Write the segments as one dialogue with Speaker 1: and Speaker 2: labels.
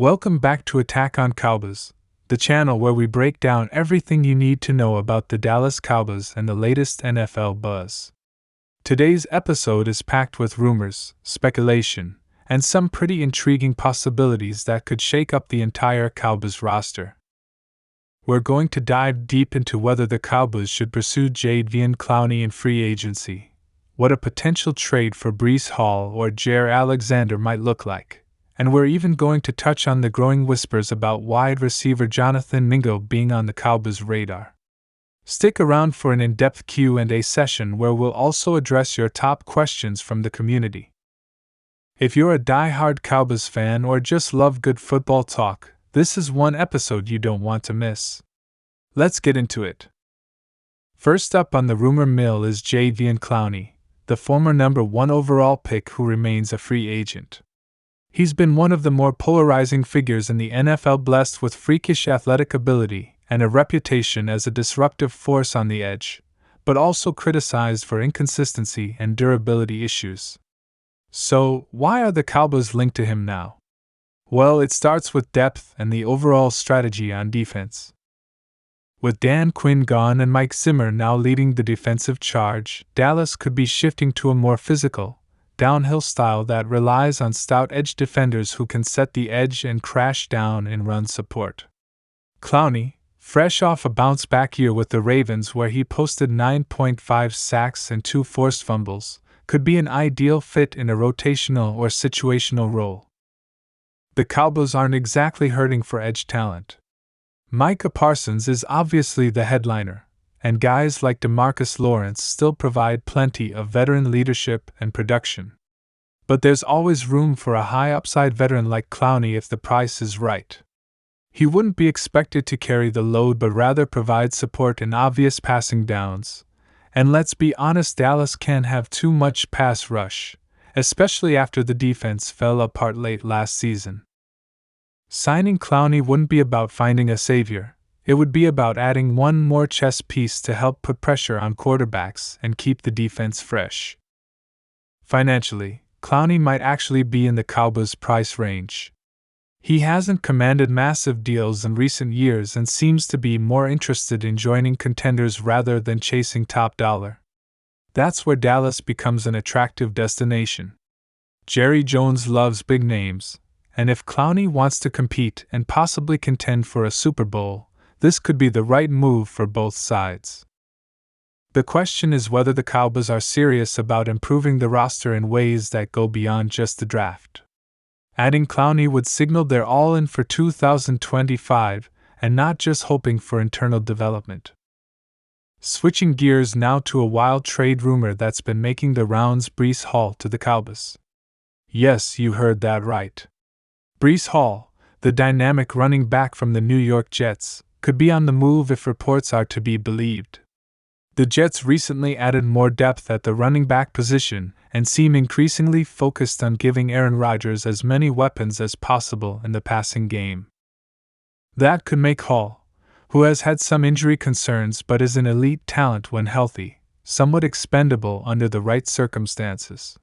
Speaker 1: Welcome back to Attack on Cowboys, the channel where we break down everything you need to know about the Dallas Cowboys and the latest NFL buzz. Today's episode is packed with rumors, speculation, and some pretty intriguing possibilities that could shake up the entire Cowboys roster. We're going to dive deep into whether the Cowboys should pursue Jadeveon Clowney in free agency, what a potential trade for Breece Hall or Jaire Alexander might look like, and we're even going to touch on the growing whispers about wide receiver Jonathan Mingo being on the Cowboys' radar. Stick around for an in-depth Q&A session where we'll also address your top questions from the community. If you're a die-hard Cowboys fan or just love good football talk, this is one episode you don't want to miss. Let's get into it. First up on the rumor mill is Jadeveon Clowney, the former number 1 overall pick who remains a free agent. He's been one of the more polarizing figures in the NFL, blessed with freakish athletic ability and a reputation as a disruptive force on the edge, but also criticized for inconsistency and durability issues. So, why are the Cowboys linked to him now? Well, it starts with depth and the overall strategy on defense. With Dan Quinn gone and Mike Zimmer now leading the defensive charge, Dallas could be shifting to a more physical, downhill style that relies on stout edge defenders who can set the edge and crash down in run support. Clowney, fresh off a bounce-back year with the Ravens where he posted 9.5 sacks and 2 forced fumbles, could be an ideal fit in a rotational or situational role. The Cowboys aren't exactly hurting for edge talent. Micah Parsons is obviously the headliner, and guys like DeMarcus Lawrence still provide plenty of veteran leadership and production. But there's always room for a high-upside veteran like Clowney if the price is right. He wouldn't be expected to carry the load but rather provide support in obvious passing downs. And let's be honest, Dallas can't have too much pass rush, especially after the defense fell apart late last season. Signing Clowney wouldn't be about finding a savior. It would be about adding one more chess piece to help put pressure on quarterbacks and keep the defense fresh. Financially, Clowney might actually be in the Cowboys' price range. He hasn't commanded massive deals in recent years and seems to be more interested in joining contenders rather than chasing top dollar. That's where Dallas becomes an attractive destination. Jerry Jones loves big names, and if Clowney wants to compete and possibly contend for a Super Bowl, this could be the right move for both sides. The question is whether the Cowboys are serious about improving the roster in ways that go beyond just the draft. Adding Clowney would signal they're all in for 2025 and not just hoping for internal development. Switching gears now to a wild trade rumor that's been making the rounds: Breece Hall to the Cowboys. Yes, you heard that right. Breece Hall, the dynamic running back from the New York Jets, could be on the move if reports are to be believed. The Jets recently added more depth at the running back position and seem increasingly focused on giving Aaron Rodgers as many weapons as possible in the passing game. That could make Hall, who has had some injury concerns but is an elite talent when healthy, somewhat expendable under the right circumstances.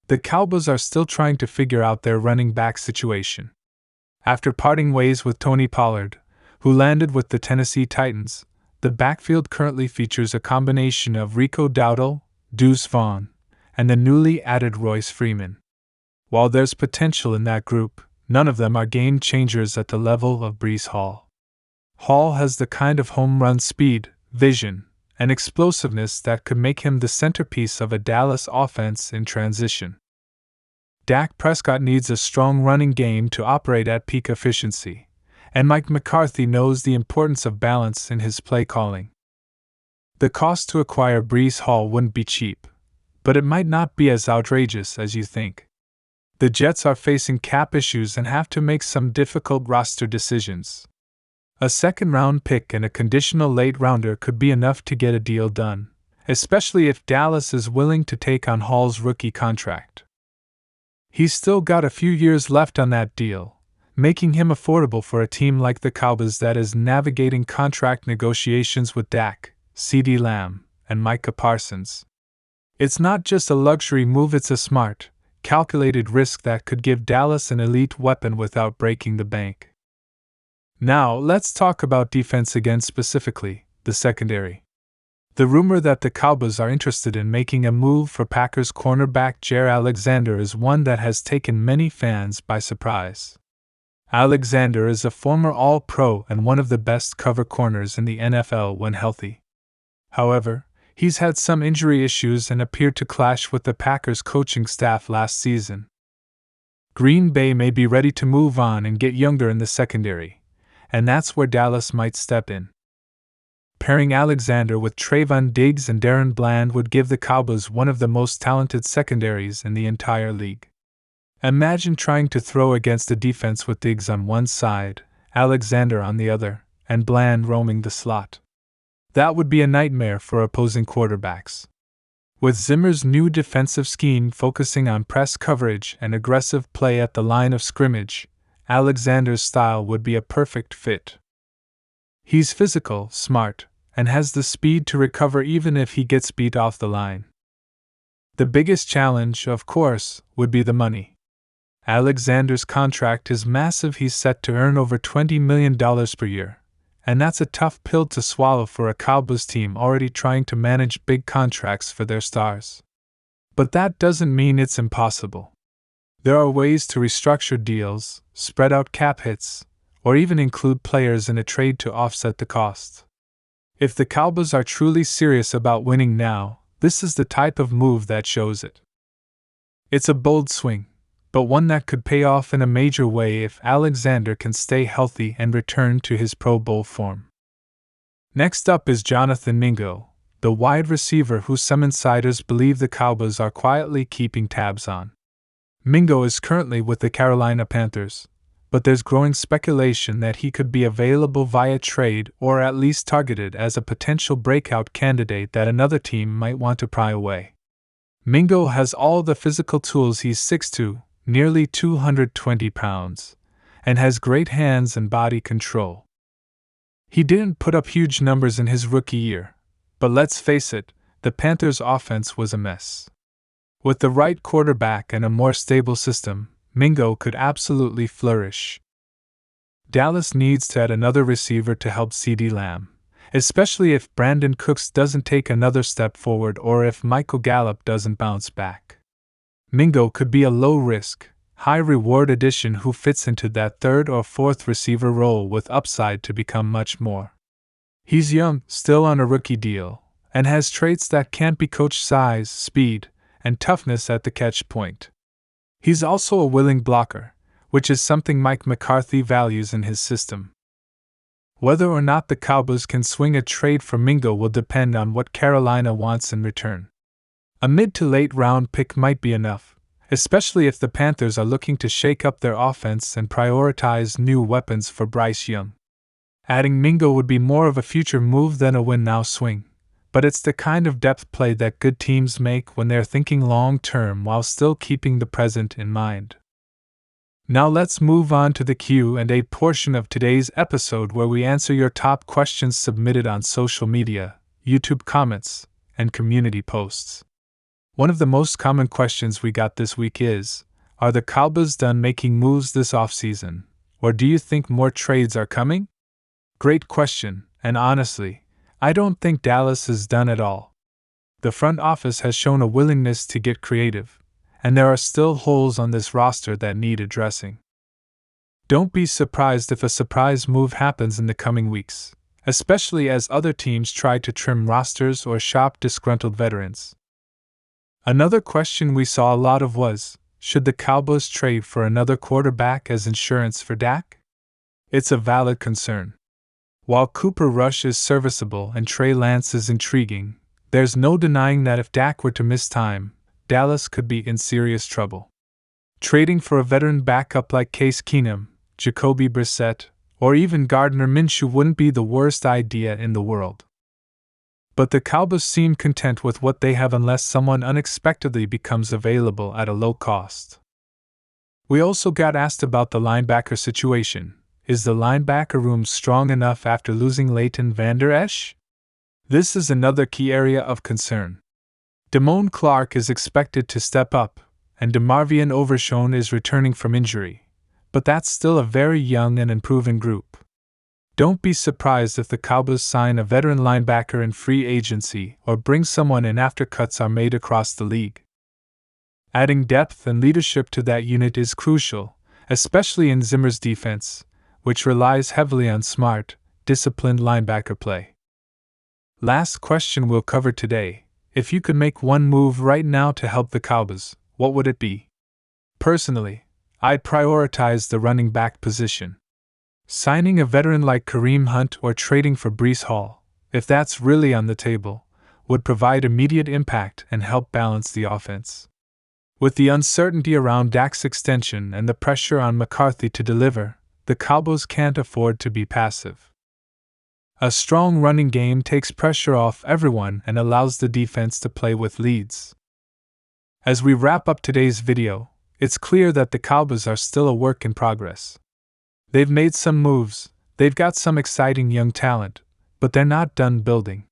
Speaker 1: The Cowboys are still trying to figure out their running back situation. After parting ways with Tony Pollard, who landed with the Tennessee Titans, the backfield currently features a combination of Rico Dowdle, Deuce Vaughn, and the newly added Royce Freeman. While there's potential in that group, none of them are game changers at the level of Breece Hall. Hall has the kind of home run speed, vision, and explosiveness that could make him the centerpiece of a Dallas offense in transition. Dak Prescott needs a strong running game to operate at peak efficiency, and Mike McCarthy knows the importance of balance in his play calling. The cost to acquire Breece Hall wouldn't be cheap, but it might not be as outrageous as you think. The Jets are facing cap issues and have to make some difficult roster decisions. A second-round pick and a conditional late-rounder could be enough to get a deal done, especially if Dallas is willing to take on Hall's rookie contract. He's still got a few years left on that deal, making him affordable for a team like the Cowboys that is navigating contract negotiations with Dak, CeeDee Lamb, and Micah Parsons. It's not just a luxury move, it's a smart, calculated risk that could give Dallas an elite weapon without breaking the bank. Now, let's talk about defense again, specifically the secondary. The rumor that the Cowboys are interested in making a move for Packers cornerback Jaire Alexander is one that has taken many fans by surprise. Alexander is a former All-Pro and one of the best cover corners in the NFL when healthy. However, he's had some injury issues and appeared to clash with the Packers coaching staff last season. Green Bay may be ready to move on and get younger in the secondary, and that's where Dallas might step in. Pairing Alexander with Trayvon Diggs and Darren Bland would give the Cowboys one of the most talented secondaries in the entire league. Imagine trying to throw against a defense with Diggs on one side, Alexander on the other, and Bland roaming the slot. That would be a nightmare for opposing quarterbacks. With Zimmer's new defensive scheme focusing on press coverage and aggressive play at the line of scrimmage, Alexander's style would be a perfect fit. He's physical, smart, and has the speed to recover even if he gets beat off the line. The biggest challenge, of course, would be the money. Alexander's contract is massive. He's set to earn over $20 million per year, and that's a tough pill to swallow for a Cowboys team already trying to manage big contracts for their stars. But that doesn't mean it's impossible. There are ways to restructure deals, spread out cap hits, or even include players in a trade to offset the cost. If the Cowboys are truly serious about winning now, this is the type of move that shows it. It's a bold swing, but one that could pay off in a major way if Alexander can stay healthy and return to his Pro Bowl form. Next up is Jonathan Mingo, the wide receiver who some insiders believe the Cowboys are quietly keeping tabs on. Mingo is currently with the Carolina Panthers, but there's growing speculation that he could be available via trade or at least targeted as a potential breakout candidate that another team might want to pry away. Mingo has all the physical tools. He's 6'2", nearly 220 pounds, and has great hands and body control. He didn't put up huge numbers in his rookie year, but let's face it, the Panthers' offense was a mess. With the right quarterback and a more stable system, Mingo could absolutely flourish. Dallas needs to add another receiver to help CeeDee Lamb, especially if Brandon Cooks doesn't take another step forward or if Michael Gallup doesn't bounce back. Mingo could be a low-risk, high-reward addition who fits into that third or fourth receiver role with upside to become much more. He's young, still on a rookie deal, and has traits that can't be coached: size, speed, and toughness at the catch point. He's also a willing blocker, which is something Mike McCarthy values in his system. Whether or not the Cowboys can swing a trade for Mingo will depend on what Carolina wants in return. A mid to late round pick might be enough, especially if the Panthers are looking to shake up their offense and prioritize new weapons for Bryce Young. Adding Mingo would be more of a future move than a win-now swing, but it's the kind of depth play that good teams make when they're thinking long-term while still keeping the present in mind. Now let's move on to the Q&A portion of today's episode, where we answer your top questions submitted on social media, YouTube comments, and community posts. One of the most common questions we got this week is, are the Cowboys done making moves this offseason, or do you think more trades are coming? Great question, and honestly, I don't think Dallas is done at all. The front office has shown a willingness to get creative, and there are still holes on this roster that need addressing. Don't be surprised if a surprise move happens in the coming weeks, especially as other teams try to trim rosters or shop disgruntled veterans. Another question we saw a lot of was, should the Cowboys trade for another quarterback as insurance for Dak? It's a valid concern. While Cooper Rush is serviceable and Trey Lance is intriguing, there's no denying that if Dak were to miss time, Dallas could be in serious trouble. Trading for a veteran backup like Case Keenum, Jacoby Brissett, or even Gardner Minshew wouldn't be the worst idea in the world. But the Cowboys seem content with what they have unless someone unexpectedly becomes available at a low cost. We also got asked about the linebacker situation. Is the linebacker room strong enough after losing Leighton Vander Esch? This is another key area of concern. Damone Clark is expected to step up, and DeMarvion Overshown is returning from injury, but that's still a very young and unproven group. Don't be surprised if the Cowboys sign a veteran linebacker in free agency or bring someone in after cuts are made across the league. Adding depth and leadership to that unit is crucial, especially in Zimmer's defense, which relies heavily on smart, disciplined linebacker play. Last question we'll cover today: if you could make one move right now to help the Cowboys, what would it be? Personally, I'd prioritize the running back position. Signing a veteran like Kareem Hunt or trading for Breece Hall, if that's really on the table, would provide immediate impact and help balance the offense. With the uncertainty around Dak's extension and the pressure on McCarthy to deliver, the Cowboys can't afford to be passive. A strong running game takes pressure off everyone and allows the defense to play with leads. As we wrap up today's video, it's clear that the Cowboys are still a work in progress. They've made some moves, they've got some exciting young talent, but they're not done building.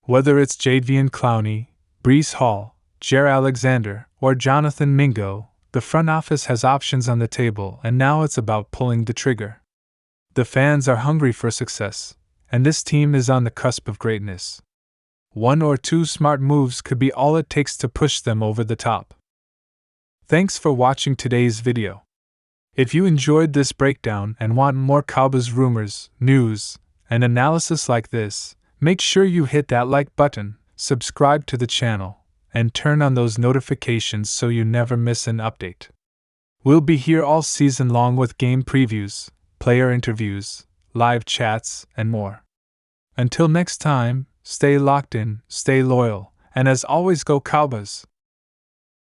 Speaker 1: Whether it's Jadeveon Clowney, Breece Hall, Jaire Alexander, or Jonathan Mingo, the front office has options on the table, and now it's about pulling the trigger. The fans are hungry for success, and this team is on the cusp of greatness. One or two smart moves could be all it takes to push them over the top. Thanks for watching today's video. If you enjoyed this breakdown and want more Cowboys rumors, news, and analysis like this, make sure you hit that like button, subscribe to the channel, and turn on those notifications so you never miss an update. We'll be here all season long with game previews, player interviews, live chats, and more. Until next time, stay locked in, stay loyal, and as always, go Cowboys!